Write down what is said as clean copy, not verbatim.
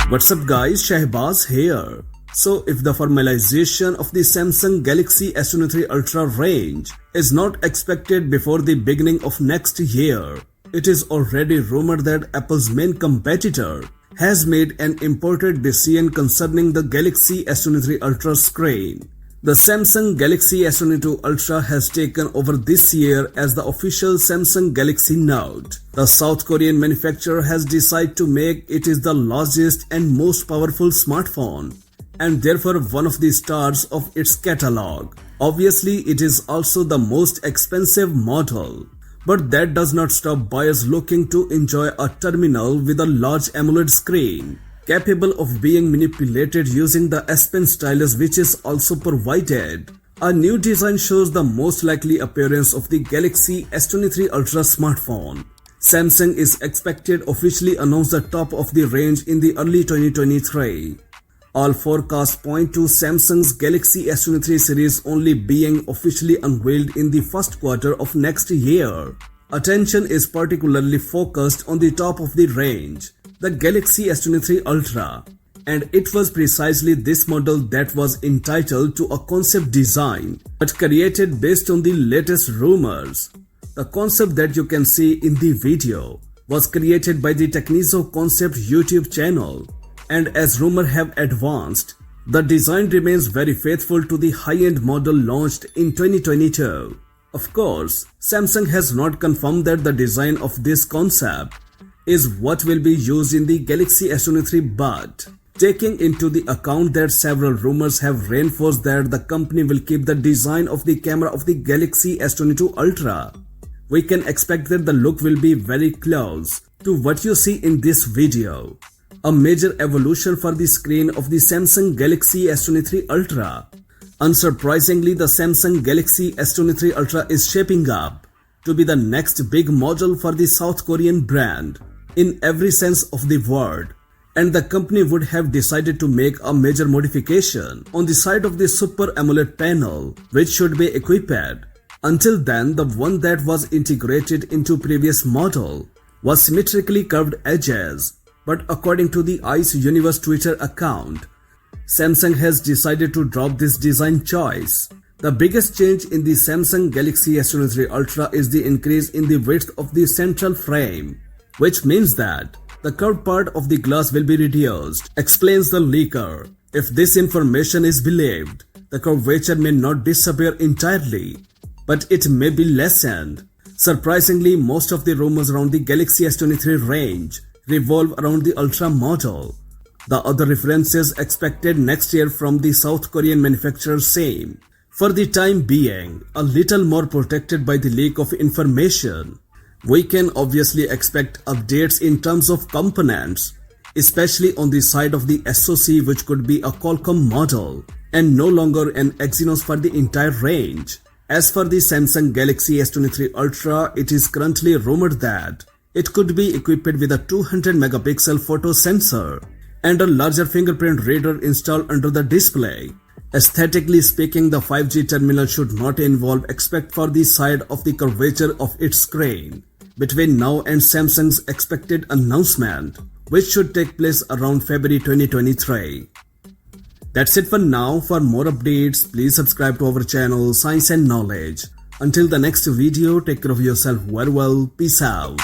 What's up guys, Shahbaz here. So if the formalization of the Samsung Galaxy S23 Ultra range is not expected before the beginning of next year, it is already rumored that Apple's main competitor has made an important decision concerning the Galaxy S23 Ultra screen. The Samsung Galaxy S22 Ultra has taken over this year as the official Samsung Galaxy Note. The South Korean manufacturer has decided to make it the largest and most powerful smartphone, and therefore one of the stars of its catalog. Obviously, it is also the most expensive model, but that does not stop buyers looking to enjoy a terminal with a large AMOLED screen, capable of being manipulated using the S Pen stylus, which is also provided. A new design shows the most likely appearance of the Galaxy S23 Ultra smartphone. Samsung is expected officially announce the top of the range in the early 2023. All forecasts point to Samsung's Galaxy S23 series only being officially unveiled in the first quarter of next year. Attention is particularly focused on the top of the range, the Galaxy S23 Ultra, and it was precisely this model that was entitled to a concept design but created based on the latest rumors. The concept that you can see in the video was created by the Technizo Concept YouTube channel, and as rumors have advanced, the design remains very faithful to the high-end model launched in 2022. Of course, Samsung has not confirmed that the design of this concept is what will be used in the Galaxy S23, but taking into the account that several rumors have reinforced that the company will keep the design of the camera of the Galaxy S22 Ultra, we can expect that the look will be very close to what you see in this video. A major evolution for the screen of the Samsung Galaxy S23 Ultra. Unsurprisingly, the Samsung Galaxy S23 Ultra is shaping up to be the next big model for the South Korean brand in every sense of the word, and the company would have decided to make a major modification on the side of the Super AMOLED panel, which should be equipped. Until then, the one that was integrated into previous model was symmetrically curved edges, but according to the Ice Universe Twitter account, Samsung has decided to drop this design choice. The biggest change in the Samsung Galaxy S23 Ultra is the increase in the width of the central frame, which means that the curved part of the glass will be reduced, explains the leaker. If this information is believed, the curvature may not disappear entirely, but it may be lessened. Surprisingly, most of the rumors around the Galaxy S23 range revolve around the Ultra model. The other references expected next year from the South Korean manufacturer seem, for the time being, a little more protected by the leak of information. We can obviously expect updates in terms of components, especially on the side of the SoC, which could be a Qualcomm model and no longer an Exynos for the entire range. As for the Samsung Galaxy S23 Ultra, it is currently rumored that it could be equipped with a 200-megapixel photo sensor and a larger fingerprint reader installed under the display. Aesthetically speaking, the 5G terminal should not involve except for the side of the curvature of its screen between now and Samsung's expected announcement, which should take place around February 2023. That's it for now. For more updates, please subscribe to our channel Science and Knowledge. Until the next video, take care of yourself very well. Peace out.